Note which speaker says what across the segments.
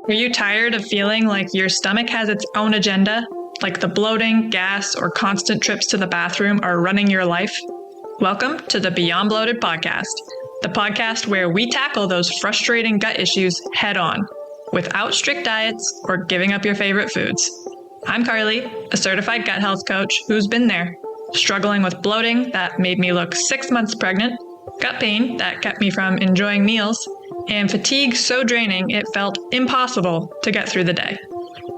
Speaker 1: Are you tired of feeling like your stomach has its own agenda? Like the bloating, gas, or constant trips to the bathroom are running your life? Welcome to the Beyond Bloated Podcast, the podcast where we tackle those frustrating gut issues head on, without strict diets or giving up your favorite foods. I'm Carly, a certified gut health coach who's been there, struggling with bloating that made me look 6 months pregnant, gut pain that kept me from enjoying meals, and fatigue so draining it felt impossible to get through the day.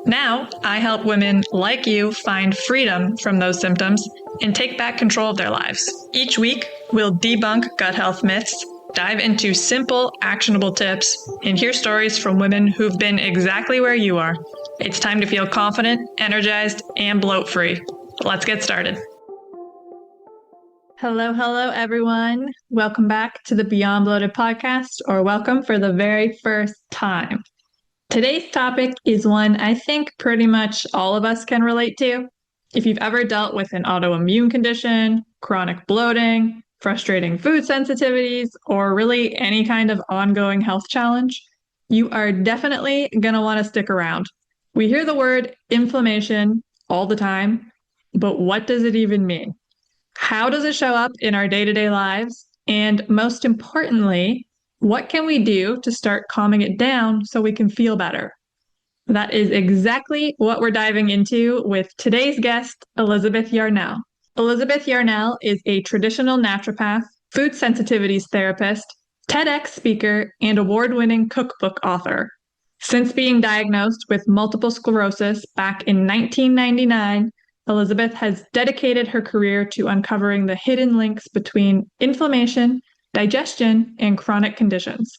Speaker 1: Now, I help women like you find freedom from those symptoms and take back control of their lives. Each week, we'll debunk gut health myths, dive into simple, actionable tips, and hear stories from women who've been exactly where you are. It's time to feel confident, energized, and bloat-free. Let's get started. Hello, everyone. Welcome back to the Beyond Bloated Podcast, or welcome for the very first time. Today's topic is one I think pretty much all of us can relate to. If you've ever dealt with an autoimmune condition, chronic bloating, frustrating food sensitivities, or really any kind of ongoing health challenge, you are definitely going to want to stick around. We hear the word inflammation all the time, but what does it even mean? How does it show up in our day-to-day lives? And most importantly, what can we do to start calming it down so we can feel better? That is exactly what we're diving into with today's guest, Elizabeth Yarnell. Elizabeth Yarnell is a traditional naturopath, food sensitivities therapist, TEDx speaker, and award-winning cookbook author. Since being diagnosed with multiple sclerosis back in 1999, Elizabeth has dedicated her career to uncovering the hidden links between inflammation, digestion, and chronic conditions.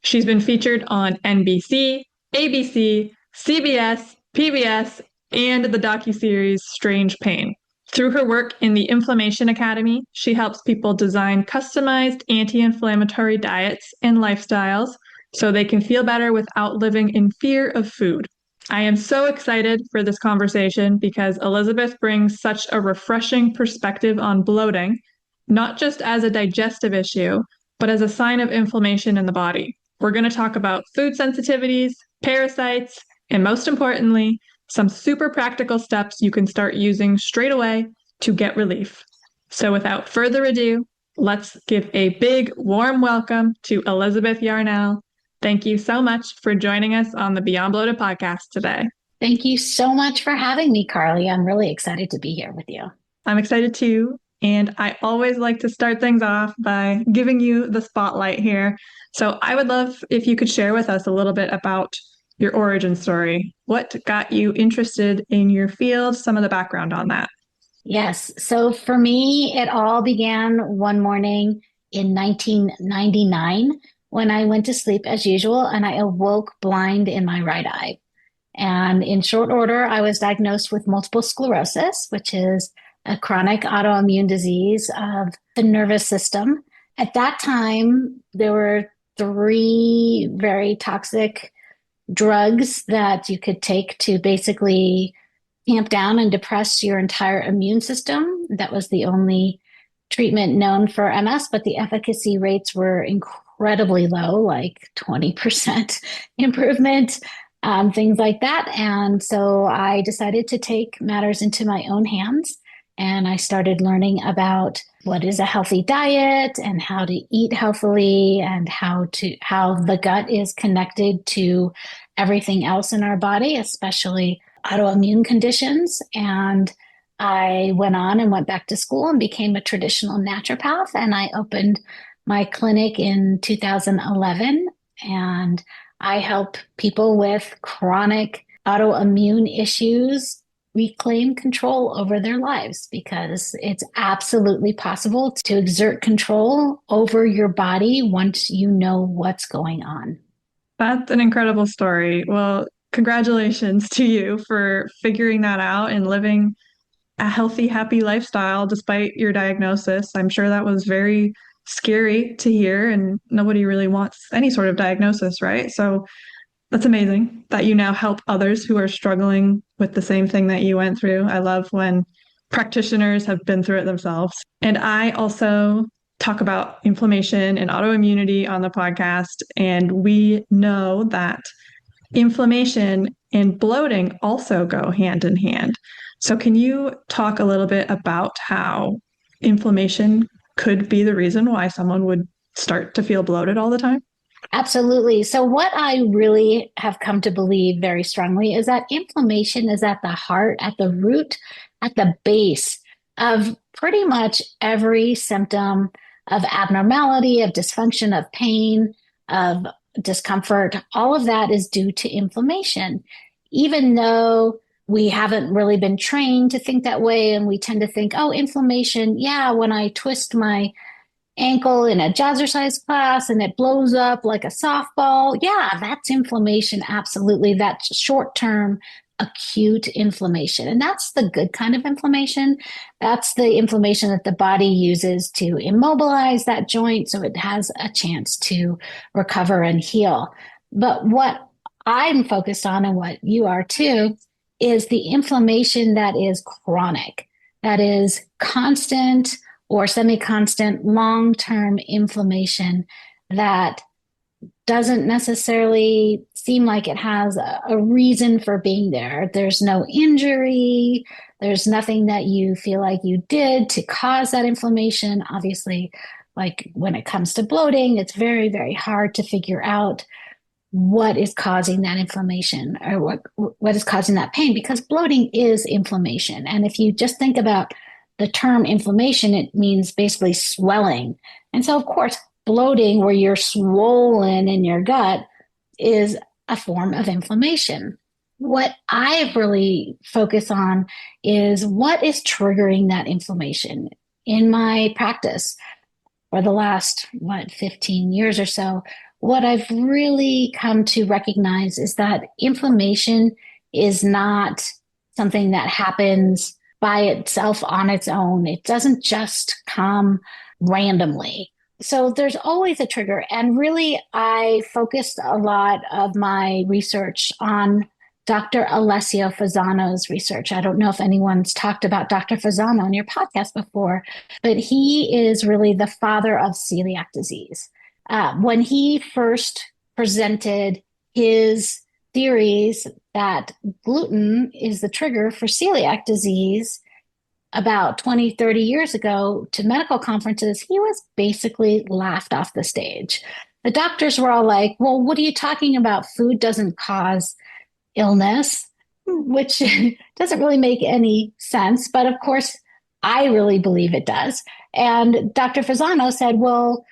Speaker 1: She's been featured on NBC, ABC, CBS, PBS, and the docuseries Strange Pain. Through her work in the Inflammation Academy, she helps people design customized anti-inflammatory diets and lifestyles so they can feel better without living in fear of food. I am so excited for this conversation because Elizabeth brings such a refreshing perspective on bloating, not just as a digestive issue, but as a sign of inflammation in the body. We're going to talk about food sensitivities, parasites, and most importantly, some super practical steps you can start using straight away to get relief. So without further ado, let's give a big warm welcome to Elizabeth Yarnell. Thank you so much for joining us on the Beyond Bloated podcast today.
Speaker 2: Thank you so much for having me, Carly. I'm really excited to be here with you.
Speaker 1: I'm excited too. And I always like to start things off by giving you the spotlight here. So I would love if you could share with us a little bit about your origin story. What got you interested in your field? Some of the background on that.
Speaker 2: Yes. So for me, it all began one morning in 1999 when I went to sleep as usual and I awoke blind in my right eye. And in short order, I was diagnosed with multiple sclerosis, which is a chronic autoimmune disease of the nervous system. At that time, there were 3 very toxic drugs that you could take to basically tamp down and depress your entire immune system. That was the only treatment known for MS, but the efficacy rates were incredibly low, like 20% improvement, things like that. And so I decided to take matters into my own hands. And I started learning about what is a healthy diet and how to eat healthily and how the gut is connected to everything else in our body, especially autoimmune conditions. And I went on and went back to school and became a traditional naturopath. And I opened my clinic in 2011. And I help people with chronic autoimmune issues reclaim control over their lives, because it's absolutely possible to exert control over your body once you know what's going on.
Speaker 1: That's an incredible story. Well, congratulations to you for figuring that out and living a healthy, happy lifestyle despite your diagnosis. I'm sure that was very scary to hear, and nobody really wants any sort of diagnosis, right? So that's amazing that you now help others who are struggling with the same thing that you went through. I love when practitioners have been through it themselves. And I also talk about inflammation and autoimmunity on the podcast. And we know that inflammation and bloating also go hand in hand. So, can you talk a little bit about how inflammation could be the reason why someone would start to feel bloated all the time?
Speaker 2: Absolutely. So, what I really have come to believe very strongly is that inflammation is at the heart, at the root, at the base of pretty much every symptom of abnormality, of dysfunction, of pain, of discomfort. All of that is due to inflammation. Even though we haven't really been trained to think that way, and we tend to think, oh, inflammation, yeah, when I twist my ankle in a jazzercise class and it blows up like a softball. Yeah, that's inflammation. Absolutely. That's short term acute inflammation. And that's the good kind of inflammation. That's the inflammation that the body uses to immobilize that joint so it has a chance to recover and heal. But what I'm focused on, and what you are too, is the inflammation that is chronic, that is constant or semi-constant long-term inflammation that doesn't necessarily seem like it has a reason for being there. There's no injury. There's nothing that you feel like you did to cause that inflammation. Obviously, like when it comes to bloating, it's very, very hard to figure out what is causing that inflammation or what is causing that pain, because bloating is inflammation. And if you just think about the term inflammation, it means basically swelling. And so, of course, bloating, where you're swollen in your gut, is a form of inflammation. What I've really focused on is what is triggering that inflammation. In my practice for the last, 15 years or so, what I've really come to recognize is that inflammation is not something that happens by itself on its own. It doesn't just come randomly. So there's always a trigger. And really, I focused a lot of my research on Dr. Alessio Fasano's research. I don't know if anyone's talked about Dr. Fasano on your podcast before, but he is really the father of celiac disease. When he first presented his theories that gluten is the trigger for celiac disease about 20, 30 years ago to medical conferences, he was basically laughed off the stage. The doctors were all like, well, what are you talking about? Food doesn't cause illness, which doesn't really make any sense. But of course, I really believe it does. And Dr. Fasano said, well,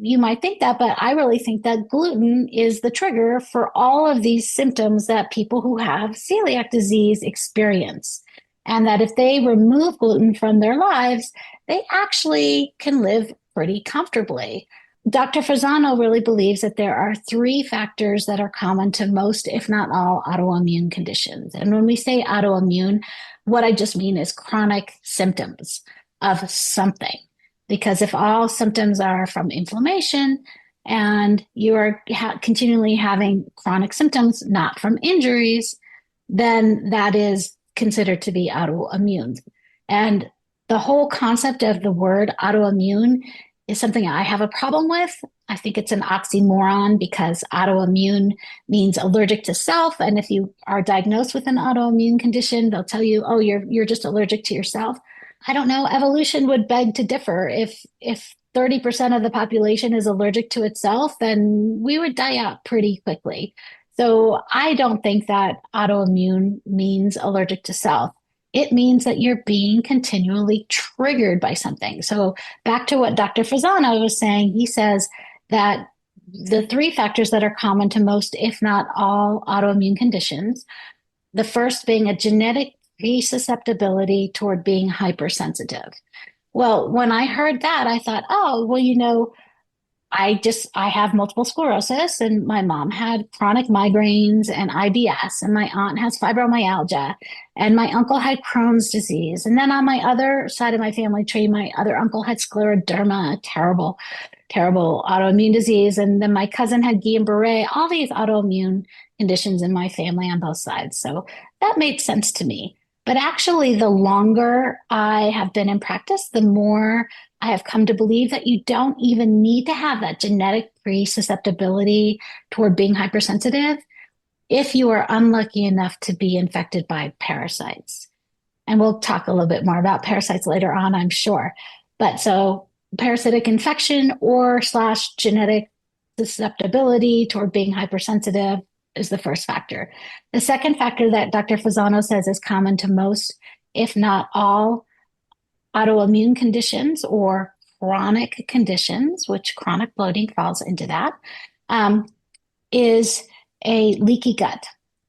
Speaker 2: you might think that, but I really think that gluten is the trigger for all of these symptoms that people who have celiac disease experience. And that if they remove gluten from their lives, they actually can live pretty comfortably. Dr. Fasano really believes that there are 3 factors that are common to most, if not all, autoimmune conditions. And when we say autoimmune, what I just mean is chronic symptoms of something. Because if all symptoms are from inflammation and you are continually having chronic symptoms, not from injuries, then that is considered to be autoimmune. And the whole concept of the word autoimmune is something I have a problem with. I think it's an oxymoron because autoimmune means allergic to self. And if you are diagnosed with an autoimmune condition, they'll tell you, oh, you're just allergic to yourself. I don't know. Evolution would beg to differ. If 30% of the population is allergic to itself, then we would die out pretty quickly. So I don't think that autoimmune means allergic to self. It means that you're being continually triggered by something. So back to what Dr. Fasano was saying, he says that the 3 factors that are common to most, if not all, autoimmune conditions, the first being a genetic presusceptibility toward being hypersensitive. Well, when I heard that, I thought, oh, well, I have multiple sclerosis, and my mom had chronic migraines and IBS, and my aunt has fibromyalgia, and my uncle had Crohn's disease. And then on my other side of my family tree, my other uncle had scleroderma, a terrible, terrible autoimmune disease. And then my cousin had Guillain-Barré, all these autoimmune conditions in my family on both sides. So that made sense to me. But actually, the longer I have been in practice, the more I have come to believe that you don't even need to have that genetic presusceptibility toward being hypersensitive. if you are unlucky enough to be infected by parasites. And we'll talk a little bit more about parasites later on, I'm sure. But so parasitic infection or / genetic susceptibility toward being hypersensitive is the first factor. The second factor that Dr. Fasano says is common to most, if not all, autoimmune conditions or chronic conditions, which chronic bloating falls into that, is a leaky gut.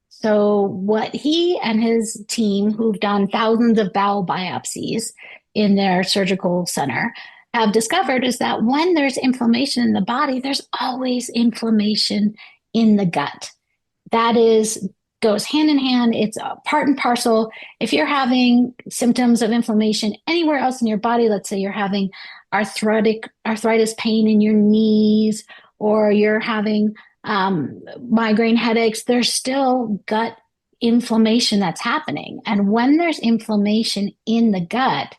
Speaker 2: So what he and his team, who've done thousands of bowel biopsies in their surgical center, have discovered is that when there's inflammation in the body, there's always inflammation in the gut. That goes hand in hand. It's a part and parcel. If you're having symptoms of inflammation anywhere else in your body, let's say you're having arthritis pain in your knees, or you're having migraine headaches, there's still gut inflammation that's happening. And when there's inflammation in the gut,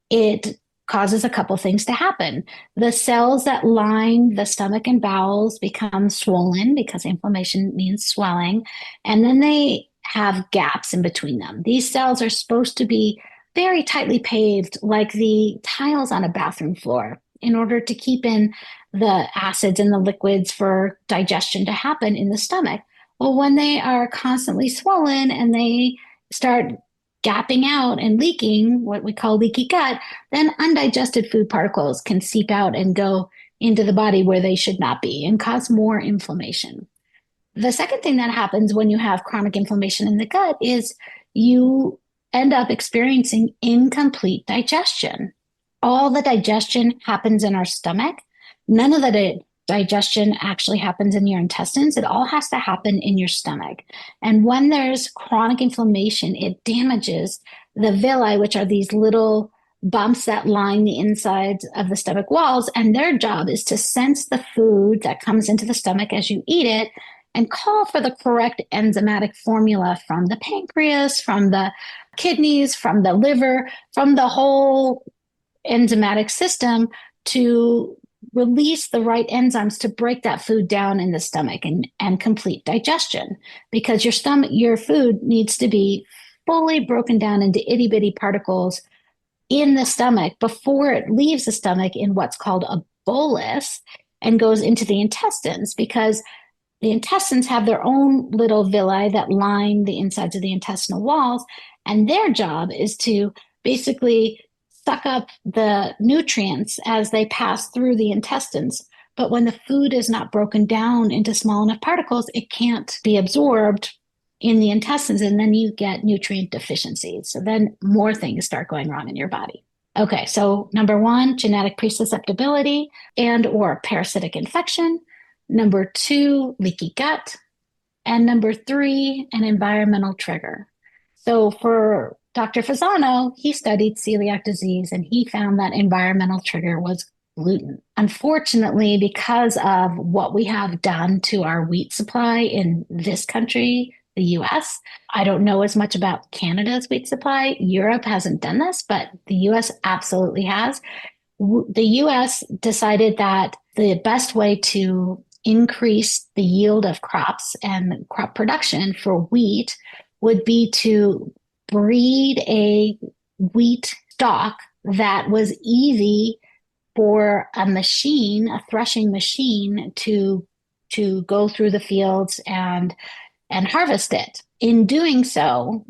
Speaker 2: it causes a couple things to happen. The cells that line the stomach and bowels become swollen because inflammation means swelling. And then they have gaps in between them. These cells are supposed to be very tightly paved, like the tiles on a bathroom floor, in order to keep in the acids and the liquids for digestion to happen in the stomach. Well, when they are constantly swollen and they start gapping out and leaking, what we call leaky gut, then undigested food particles can seep out and go into the body where they should not be and cause more inflammation. The second thing that happens when you have chronic inflammation in the gut is you end up experiencing incomplete digestion. All the digestion happens in our stomach. None of the digestion actually happens in your intestines. It all has to happen in your stomach. And when there's chronic inflammation, it damages the villi, which are these little bumps that line the insides of the stomach walls. And their job is to sense the food that comes into the stomach as you eat it and call for the correct enzymatic formula from the pancreas, from the kidneys, from the liver, from the whole enzymatic system to release the right enzymes to break that food down in the stomach and complete digestion, because your food needs to be fully broken down into itty bitty particles in the stomach before it leaves the stomach in what's called a bolus and goes into the intestines, because the intestines have their own little villi that line the insides of the intestinal walls, and their job is to basically suck up the nutrients as they pass through the intestines. But when the food is not broken down into small enough particles, it can't be absorbed in the intestines, and then you get nutrient deficiencies. So then more things start going wrong in your body. Okay, so number 1, genetic presusceptibility and or parasitic infection. Number 2, leaky gut. And number 3, an environmental trigger. So for Dr. Fasano, he studied celiac disease and he found that environmental trigger was gluten. Unfortunately, because of what we have done to our wheat supply in this country, the US, I don't know as much about Canada's wheat supply. Europe hasn't done this, but the US absolutely has. The US decided that the best way to increase the yield of crops and crop production for wheat would be to breed a wheat stock that was easy for a threshing machine to go through the fields and harvest it. In doing so,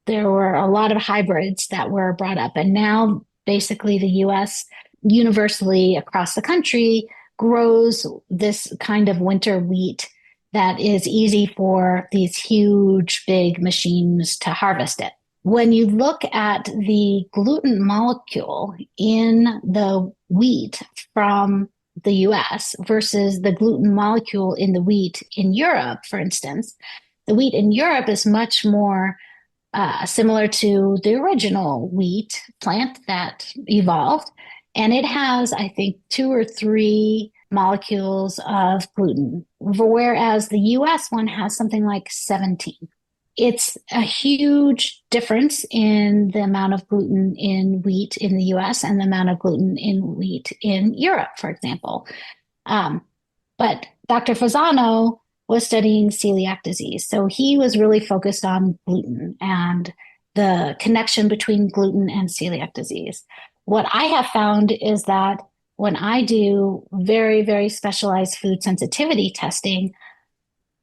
Speaker 2: there were a lot of hybrids that were brought up, and now basically the US universally across the country grows this kind of winter wheat that is easy for these huge, big machines to harvest it. When you look at the gluten molecule in the wheat from the US versus the gluten molecule in the wheat in Europe, for instance, the wheat in Europe is much more similar to the original wheat plant that evolved. And it has, I think, 2 or 3 molecules of gluten, whereas the US one has something like 17. It's a huge difference in the amount of gluten in wheat in the US and the amount of gluten in wheat in Europe, for example. But Dr. Fasano was studying celiac disease. So he was really focused on gluten and the connection between gluten and celiac disease. What I have found is that when I do very, very specialized food sensitivity testing,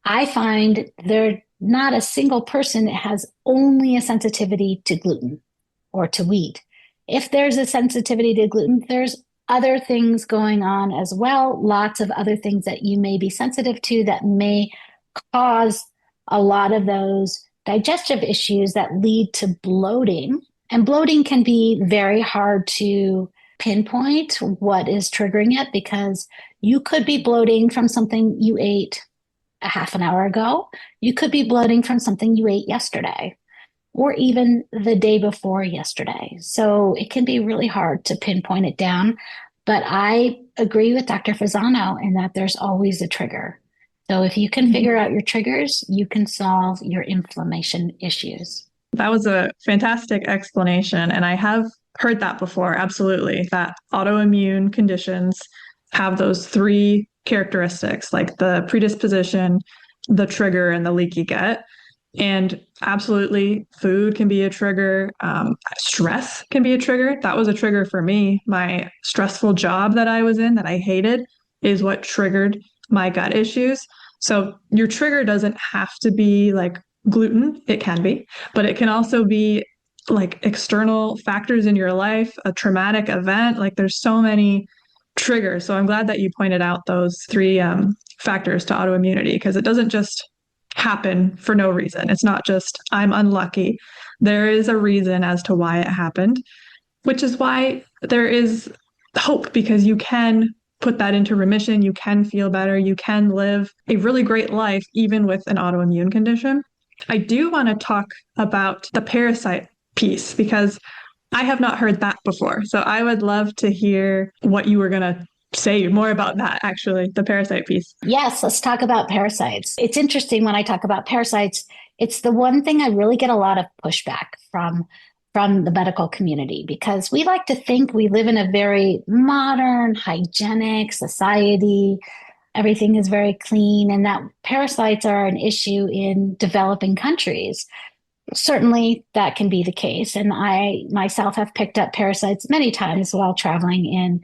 Speaker 2: I find there not a single person that has only a sensitivity to gluten or to wheat. If there's a sensitivity to gluten, there's other things going on as well, lots of other things that you may be sensitive to that may cause a lot of those digestive issues that lead to bloating. And bloating can be very hard to pinpoint what is triggering it because you could be bloating from something you ate a half an hour ago. You could be bloating from something you ate yesterday or even the day before yesterday. So it can be really hard to pinpoint it down. But I agree with Dr. Fasano in that there's always a trigger. So if you can figure out your triggers, you can solve your inflammation issues.
Speaker 1: That was a fantastic explanation. And I have heard that before, absolutely, that autoimmune conditions have those three characteristics, like the predisposition, the trigger, and the leaky gut. And absolutely, food can be a trigger. Stress can be a trigger. That was a trigger for me. My stressful job that I was in that I hated is what triggered my gut issues. So your trigger doesn't have to be like gluten. It can be, but it can also be like external factors in your life, a traumatic event. Like there's so many triggers. So I'm glad that you pointed out those three factors to autoimmunity because it doesn't just happen for no reason. It's not just I'm unlucky. There is a reason as to why it happened, which is why there is hope because you can put that into remission. You can feel better. You can live a really great life, even with an autoimmune condition. I do want to talk about the parasite piece because I have not heard that before. So I would love to hear what you were going to say more about that, actually, the parasite piece.
Speaker 2: Yes, let's talk about parasites. It's interesting when I talk about parasites, it's the one thing I really get a lot of pushback from the medical community because we like to think we live in a very modern, hygienic society. Everything is very clean and that parasites are an issue in developing countries. Certainly that can be the case. And I myself have picked up parasites many times while traveling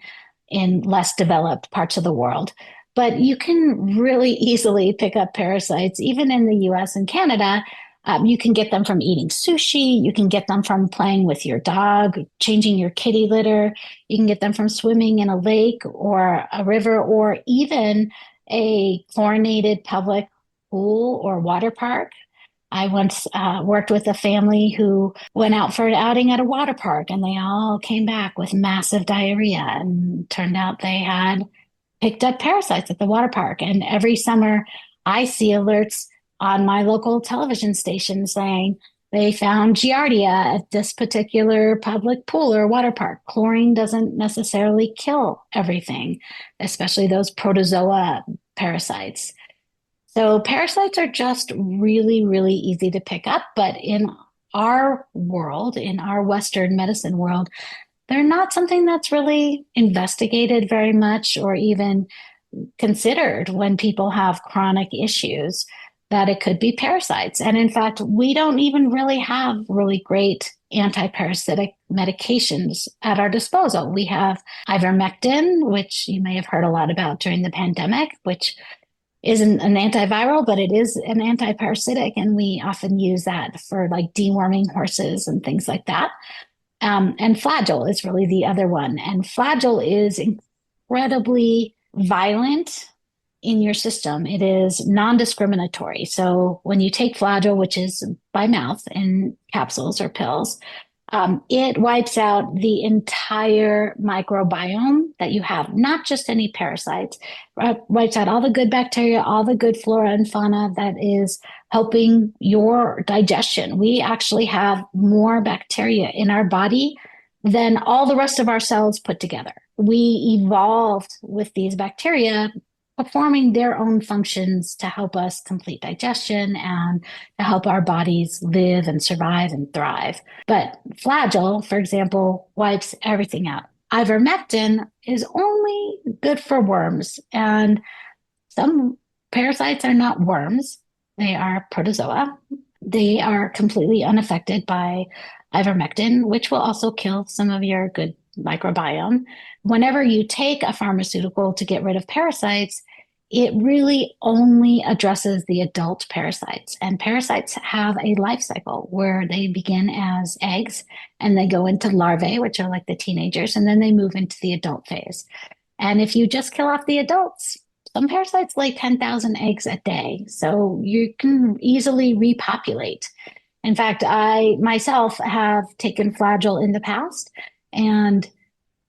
Speaker 2: in less developed parts of the world. But you can really easily pick up parasites, even in the US and Canada. You can get them from eating sushi. You can get them from playing with your dog, changing your kitty litter. You can get them from swimming in a lake or a river or even a chlorinated public pool or water park. I once worked with a family who went out for an outing at a water park and they all came back with massive diarrhea and turned out they had picked up parasites at the water park. And every summer I see alerts on my local television station saying they found Giardia at this particular public pool or water park. Chlorine doesn't necessarily kill everything, especially those protozoa parasites. So parasites are just really, really easy to pick up. But in our world, in our Western medicine world, they're not something that's really investigated very much or even considered when people have chronic issues that it could be parasites. And in fact, we don't even really have really great anti-parasitic medications at our disposal. We have ivermectin, which you may have heard a lot about during the pandemic, which isn't an antiviral, but it is an anti-parasitic. And we often use that for like deworming horses and things like that. And Flagyl is really the other one. And Flagyl is incredibly violent in your system. It is non-discriminatory. So when you take Flagyl, which is by mouth in capsules or pills, it wipes out the entire microbiome that you have, not just any parasites. Wipes out all the good bacteria, all the good flora and fauna that is helping your digestion. We actually have more bacteria in our body than all the rest of our cells put together. We evolved with these bacteria performing their own functions to help us complete digestion and to help our bodies live and survive and thrive. But Flagyl, for example, wipes everything out. Ivermectin is only good for worms, and some parasites are not worms. They are protozoa. They are completely unaffected by ivermectin, which will also kill some of your good microbiome. Whenever you take a pharmaceutical to get rid of parasites, it really only addresses the adult parasites. And parasites have a life cycle where they begin as eggs and they go into larvae, which are like the teenagers, and then they move into the adult phase. And if you just kill off the adults, some parasites lay 10,000 eggs a day. So you can easily repopulate. In fact, I myself have taken Flagyl in the past, and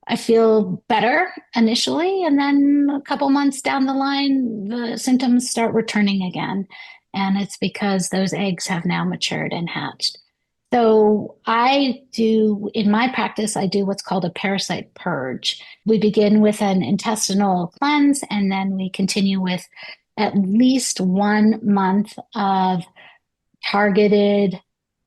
Speaker 2: I feel better initially. And then a couple months down the line, the symptoms start returning again. And it's because those eggs have now matured and hatched. So in my practice, I do what's called a parasite purge. We begin with an intestinal cleanse, and then we continue with at least 1 month of targeted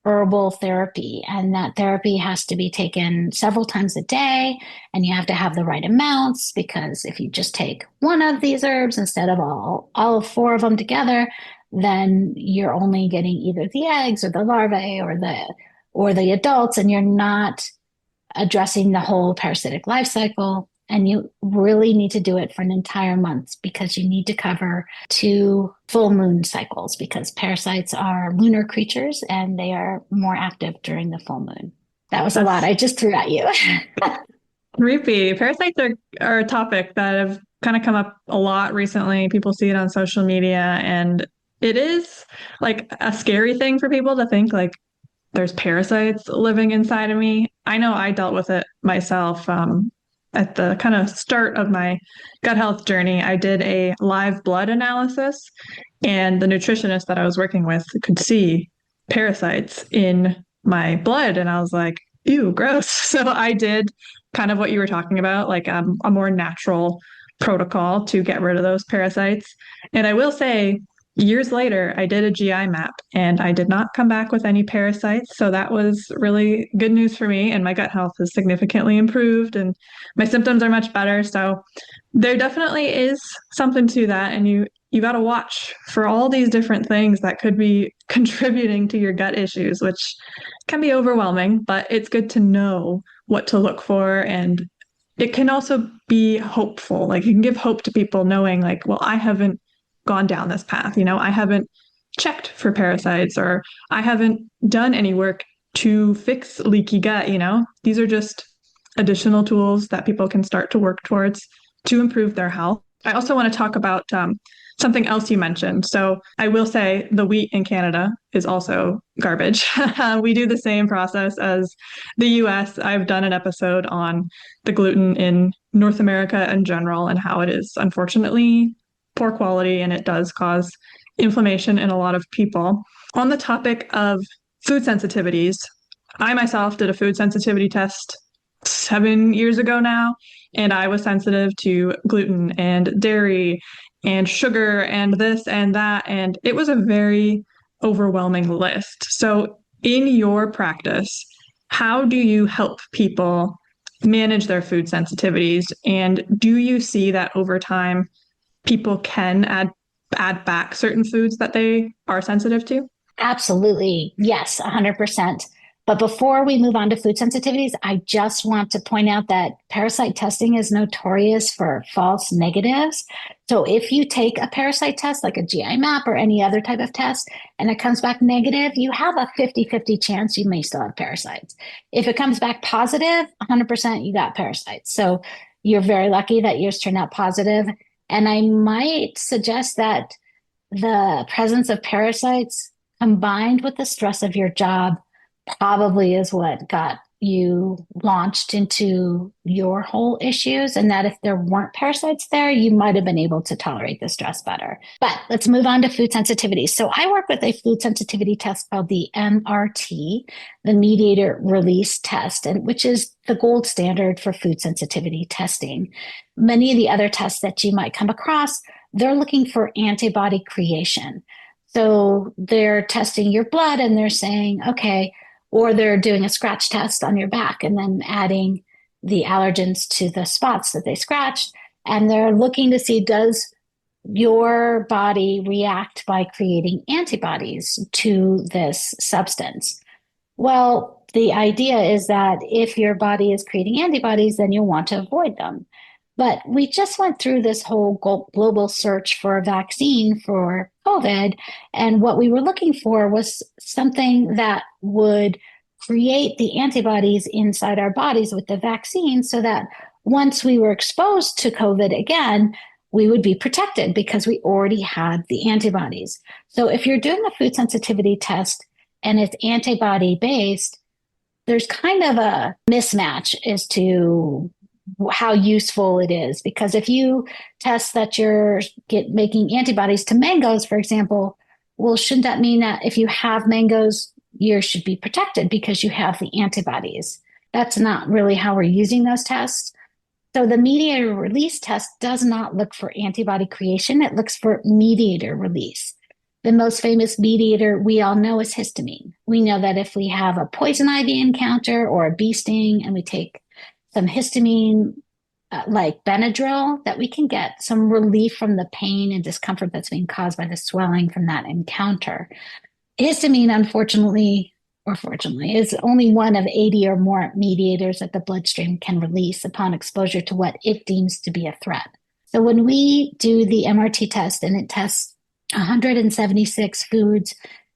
Speaker 2: herbal therapy. And that therapy has to be taken several times a day, and you have to have the right amounts, because if you just take one of these herbs instead of all 4 of them together, then you're only getting either the eggs or the larvae or the adults, and you're not addressing the whole parasitic life cycle. And you really need to do it for an entire month, because you need to cover 2 full moon cycles, because parasites are lunar creatures and they are more active during the full moon. That was a lot I just threw at you.
Speaker 1: Creepy. Parasites are a topic that have kind of come up a lot recently. People see it on social media, and it is like a scary thing for people to think like there's parasites living inside of me. I know I dealt with it myself. At the kind of start of my gut health journey, I did a live blood analysis, and the nutritionist that I was working with could see parasites in my blood. And I was like, ew, gross. So I did kind of what you were talking about, like a more natural protocol to get rid of those parasites. And I will say, years later, I did a GI map and I did not come back with any parasites. So that was really good news for me. And my gut health has significantly improved and my symptoms are much better. So there definitely is something to that. And you got to watch for all these different things that could be contributing to your gut issues, which can be overwhelming, but it's good to know what to look for. And it can also be hopeful. Like you can give hope to people knowing like, well, I haven't gone down this path. I haven't checked for parasites, or I haven't done any work to fix leaky gut. These are just additional tools that people can start to work towards to improve their health. I also want to talk about something else you mentioned. So I will say the wheat in Canada is also garbage. We do the same process as the US. I've done an episode on the gluten in North America in general and how it is unfortunately poor quality, and it does cause inflammation in a lot of people. On the topic of food sensitivities, I myself did a food sensitivity test 7 years ago now, and I was sensitive to gluten and dairy and sugar and this and that, and it was a very overwhelming list. So in your practice, how do you help people manage their food sensitivities? And do you see that over time, people can add back certain foods that they are sensitive to?
Speaker 2: Absolutely. Yes, 100%. But before we move on to food sensitivities, I just want to point out that parasite testing is notorious for false negatives. So if you take a parasite test, like a GI map or any other type of test, and it comes back negative, you have a 50-50 chance you may still have parasites. If it comes back positive, 100% you got parasites. So you're very lucky that yours turned out positive. And I might suggest that the presence of parasites combined with the stress of your job probably is what got you launched into your whole issues. And that if there weren't parasites there, you might have been able to tolerate the stress better. But let's move on to food sensitivity. So I work with a food sensitivity test called the MRT, the mediator release test, and which is the gold standard for food sensitivity testing. Many of the other tests that you might come across, they're looking for antibody creation. So they're testing your blood and they're saying, okay, or they're doing a scratch test on your back and then adding the allergens to the spots that they scratched. And they're looking to see, does your body react by creating antibodies to this substance. Well, the idea is that if your body is creating antibodies, then you'll want to avoid them. But we just went through this whole global search for a vaccine for COVID. And what we were looking for was something that would create the antibodies inside our bodies with the vaccine so that once we were exposed to COVID again, we would be protected because we already had the antibodies. So if you're doing a food sensitivity test and it's antibody based, there's kind of a mismatch as to how useful it is. Because if you test that you're making antibodies to mangoes, for example, well, shouldn't that mean that if you have mangoes, you should be protected because you have the antibodies? That's not really how we're using those tests. So the mediator release test does not look for antibody creation. It looks for mediator release. The most famous mediator we all know is histamine. We know that if we have a poison ivy encounter or a bee sting and we take some histamine, like Benadryl, that we can get some relief from the pain and discomfort that's being caused by the swelling from that encounter. Histamine, unfortunately, or fortunately, is only one of 80 or more mediators that the bloodstream can release upon exposure to what it deems to be a threat. So when we do the MRT test and it tests 176 foods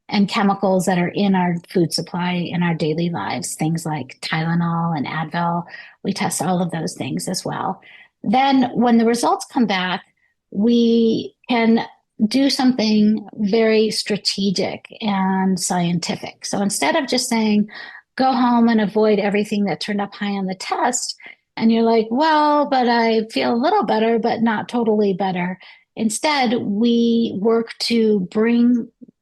Speaker 2: and chemicals that are in our food supply in our daily lives, things like Tylenol and Advil, we test all of those things as well. Then when the results come back, we can do something very strategic and scientific. So instead of just saying, go home and avoid everything that turned up high on the test, and you're like, well, but I feel a little better, but not totally better. Instead, we work to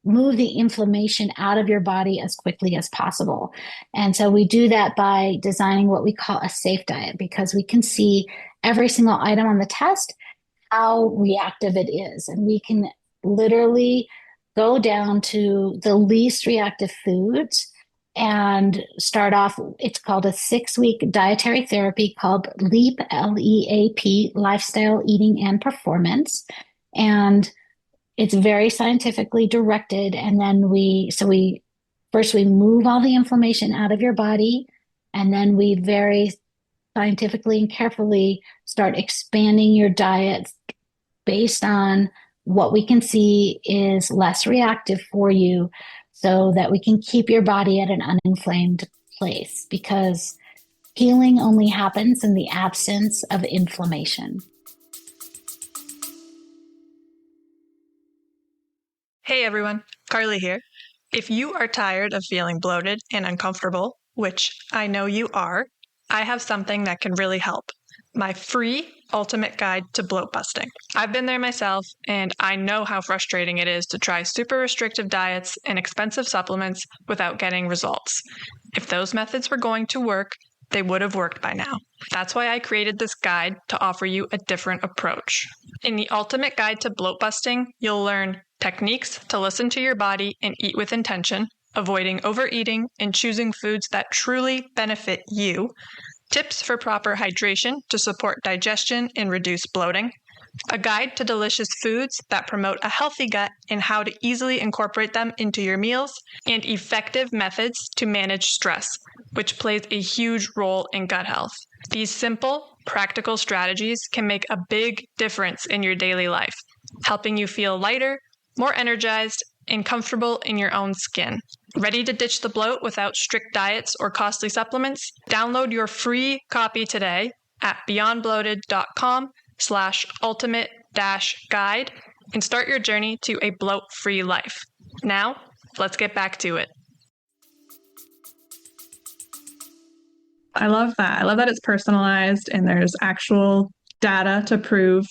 Speaker 2: move the inflammation out of your body as quickly as possible. And so we do that by designing what we call a safe diet, because we can see every single item on the test, how reactive it is. And we can literally go down to the least reactive foods and start off, it's called a 6-week dietary therapy called LEAP, LEAP, Lifestyle, Eating, and Performance. And it's very scientifically directed. And then we first move all the inflammation out of your body. And then we very scientifically and carefully start expanding your diet based on what we can see is less reactive for you so that we can keep your body at an uninflamed place, because healing only happens in the absence of inflammation.
Speaker 1: Hey everyone, Carly here. If you are tired of feeling bloated and uncomfortable, which I know you are, I have something that can really help. My free ultimate guide to bloat busting. I've been there myself, and I know how frustrating it is to try super restrictive diets and expensive supplements without getting results. If those methods were going to work, they would have worked by now. That's why I created this guide to offer you a different approach. In the Ultimate Guide to Bloat Busting, you'll learn techniques to listen to your body and eat with intention, avoiding overeating and choosing foods that truly benefit you, tips for proper hydration to support digestion and reduce bloating, a guide to delicious foods that promote a healthy gut and how to easily incorporate them into your meals, and effective methods to manage stress, which plays a huge role in gut health. These simple, practical strategies can make a big difference in your daily life, helping you feel lighter, more energized, and comfortable in your own skin. Ready to ditch the bloat without strict diets or costly supplements? Download your free copy today at beyondbloated.com/ultimate-guide and start your journey to a bloat-free life. Now, let's get back to it. I love that. I love that it's personalized and there's actual data to prove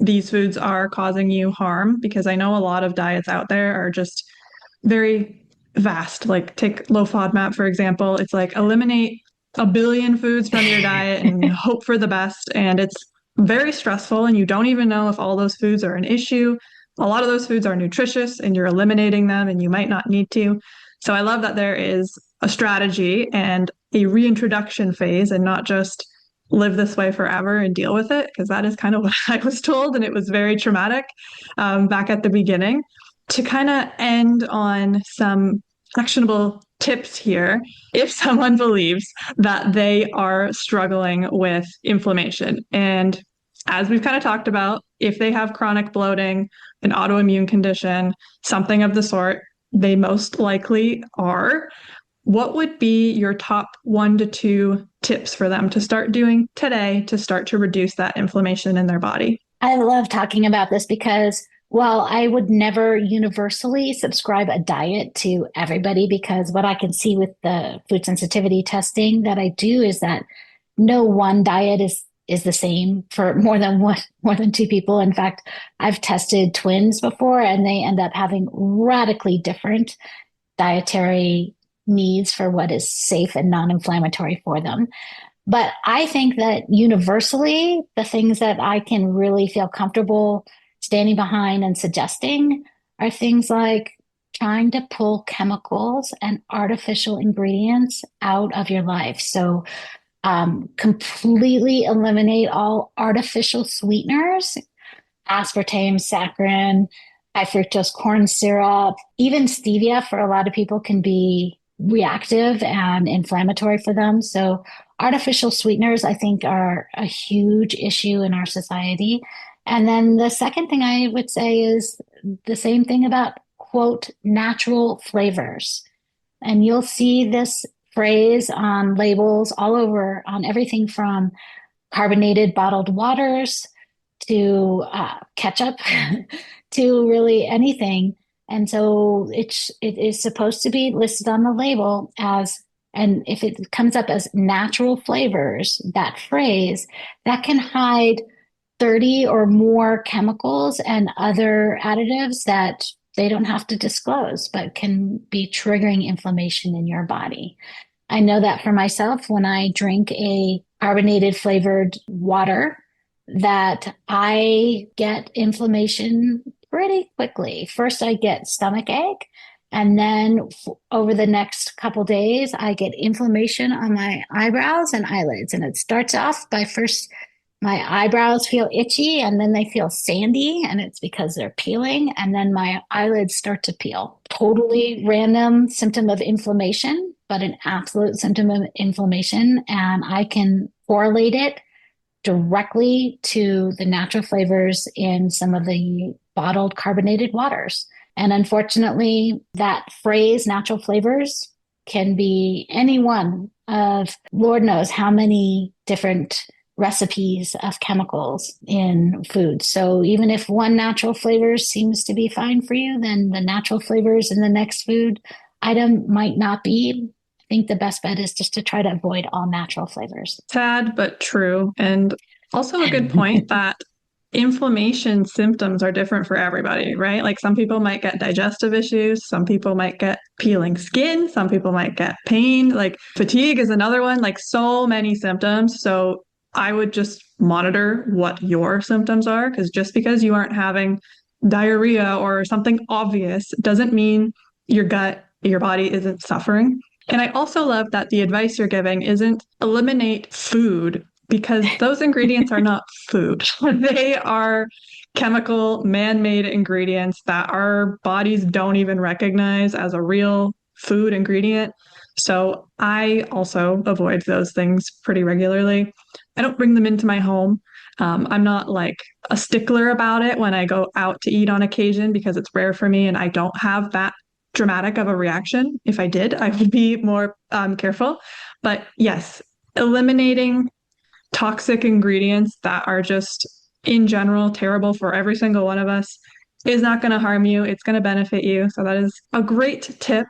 Speaker 1: these foods are causing you harm, because I know a lot of diets out there are just very vast. Like take low FODMAP, for example. It's like eliminate a billion foods from your diet and hope for the best. And it's very stressful, and you don't even know if all those foods are an issue. A lot of those foods are nutritious and you're eliminating them and you might not need to. So I love that there is a strategy and a reintroduction phase, and not just live this way forever and deal with it, because that is kind of what I was told, and it was very traumatic back at the beginning. To kind of end on some actionable tips here, if someone believes that they are struggling with inflammation, and as we've kind of talked about, if they have chronic bloating, an autoimmune condition, something of the sort, they most likely are. What would be your top 1 to 2 tips for them to start doing today to start to reduce that inflammation in their body?
Speaker 2: I love talking about this because while I would never universally subscribe a diet to everybody, because what I can see with the food sensitivity testing that I do is that no one diet is the same for more than 2 people. In fact, I've tested twins before and they end up having radically different dietary needs for what is safe and non-inflammatory for them. But I think that universally, the things that I can really feel comfortable standing behind and suggesting are things like trying to pull chemicals and artificial ingredients out of your life. So completely eliminate all artificial sweeteners, aspartame, saccharin, high fructose corn syrup, even stevia for a lot of people can be reactive and inflammatory for them. So artificial sweeteners, I think, are a huge issue in our society. And then the second thing I would say is the same thing about, quote, natural flavors. And you'll see this phrase on labels all over, on everything from carbonated bottled waters to ketchup to really anything. And so it is supposed to be listed on the label as, and if it comes up as natural flavors, that phrase, that can hide 30 or more chemicals and other additives that they don't have to disclose, but can be triggering inflammation in your body. I know that for myself, when I drink a carbonated flavored water, that I get inflammation pretty quickly. First, I get stomach ache, and then over the next couple days, I get inflammation on my eyebrows and eyelids. And it starts off by first, my eyebrows feel itchy, and then they feel sandy, and it's because they're peeling. And then my eyelids start to peel. Totally random symptom of inflammation, but an absolute symptom of inflammation. And I can correlate it directly to the natural flavors in some of the bottled carbonated waters. And unfortunately, that phrase, natural flavors, can be any one of Lord knows how many different recipes of chemicals in food. So even if one natural flavor seems to be fine for you, then the natural flavors in the next food item might not be. I think the best bet is just to try to avoid all natural flavors.
Speaker 1: Sad, but true. And also a good point that inflammation symptoms are different for everybody, right? Like some people might get digestive issues, some people might get peeling skin, some people might get pain, like fatigue is another one, like so many symptoms. So I would just monitor what your symptoms are, because just because you aren't having diarrhea or something obvious doesn't mean your gut, your body isn't suffering. And I also love that the advice you're giving isn't eliminate food, because those ingredients are not food. They are chemical, man-made ingredients that our bodies don't even recognize as a real food ingredient. So I also avoid those things pretty regularly. I don't bring them into my home. I'm not like a stickler about it when I go out to eat on occasion, because it's rare for me and I don't have that dramatic of a reaction. If I did, I would be more careful. But yes, eliminating toxic ingredients that are just in general terrible for every single one of us is not going to harm you. It's going to benefit you. So that is a great tip.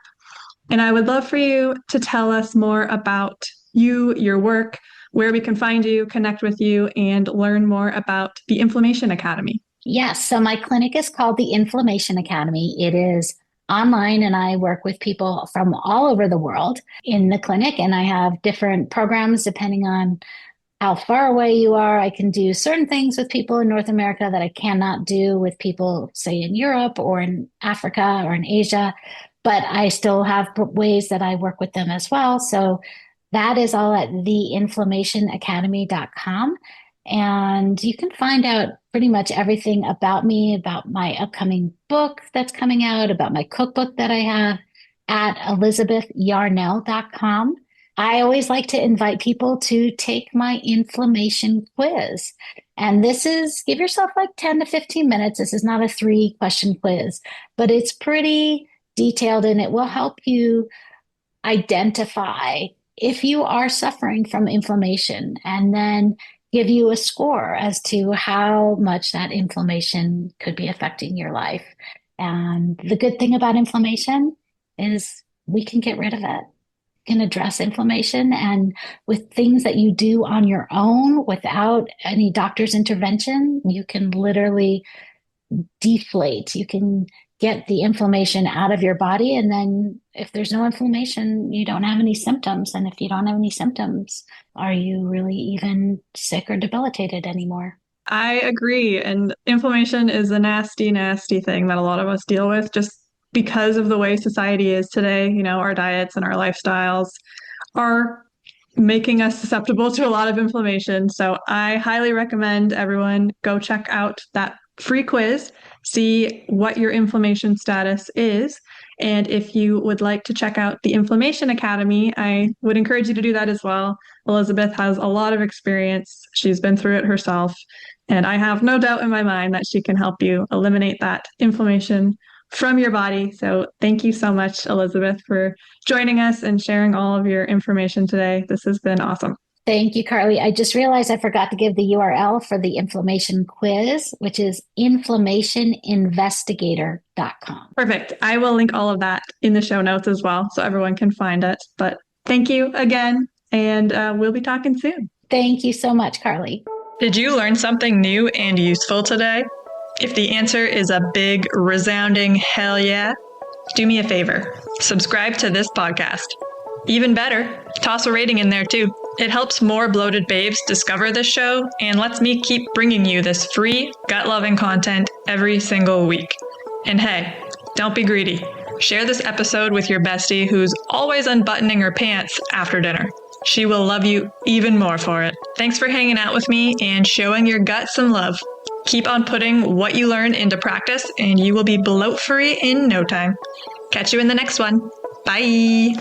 Speaker 1: And I would love for you to tell us more about you, your work, where we can find you, connect with you, and learn more about the Inflammation Academy.
Speaker 2: Yes. So my clinic is called the Inflammation Academy. It is online, and I work with people from all over the world in the clinic. And I have different programs depending on how far away you are. I can do certain things with people in North America that I cannot do with people, say, in Europe or in Africa or in Asia, but I still have ways that I work with them as well. So That is all at theinflammationacademy.com. And you can find out pretty much everything about me, about my upcoming book that's coming out, about my cookbook that I have at elizabethyarnell.com. I always like to invite people to take my inflammation quiz. And this is, give yourself like 10 to 15 minutes. This is not a 3-question quiz, but it's pretty detailed and it will help you identify if you are suffering from inflammation and then give you a score as to how much that inflammation could be affecting your life. And the good thing about inflammation is we can get rid of it. We can address inflammation, and with things that you do on your own without any doctor's intervention, you can literally deflate. You can get the inflammation out of your body. And then if there's no inflammation, you don't have any symptoms. And if you don't have any symptoms, are you really even sick or debilitated anymore?
Speaker 1: I agree. And inflammation is a nasty, nasty thing that a lot of us deal with just because of the way society is today. You know, our diets and our lifestyles are making us susceptible to a lot of inflammation. So I highly recommend everyone go check out that free quiz, see what your inflammation status is. And if you would like to check out the Inflammation Academy, I would encourage you to do that as well. Elizabeth has a lot of experience. She's been through it herself. And I have no doubt in my mind that she can help you eliminate that inflammation from your body. So thank you so much, Elizabeth, for joining us and sharing all of your information today. This has been awesome.
Speaker 2: Thank you, Carly. I just realized I forgot to give the URL for the inflammation quiz, which is inflammationinvestigator.com.
Speaker 1: Perfect. I will link all of that in the show notes as well, so everyone can find it. But thank you again, and we'll be talking soon.
Speaker 2: Thank you so much, Carly.
Speaker 1: Did you learn something new and useful today? If the answer is a big, resounding hell yeah, do me a favor. Subscribe to this podcast. Even better, toss a rating in there too. It helps more bloated babes discover this show and lets me keep bringing you this free, gut-loving content every single week. And hey, don't be greedy. Share this episode with your bestie who's always unbuttoning her pants after dinner. She will love you even more for it. Thanks for hanging out with me and showing your gut some love. Keep on putting what you learn into practice and you will be bloat-free in no time. Catch you in the next one. Bye.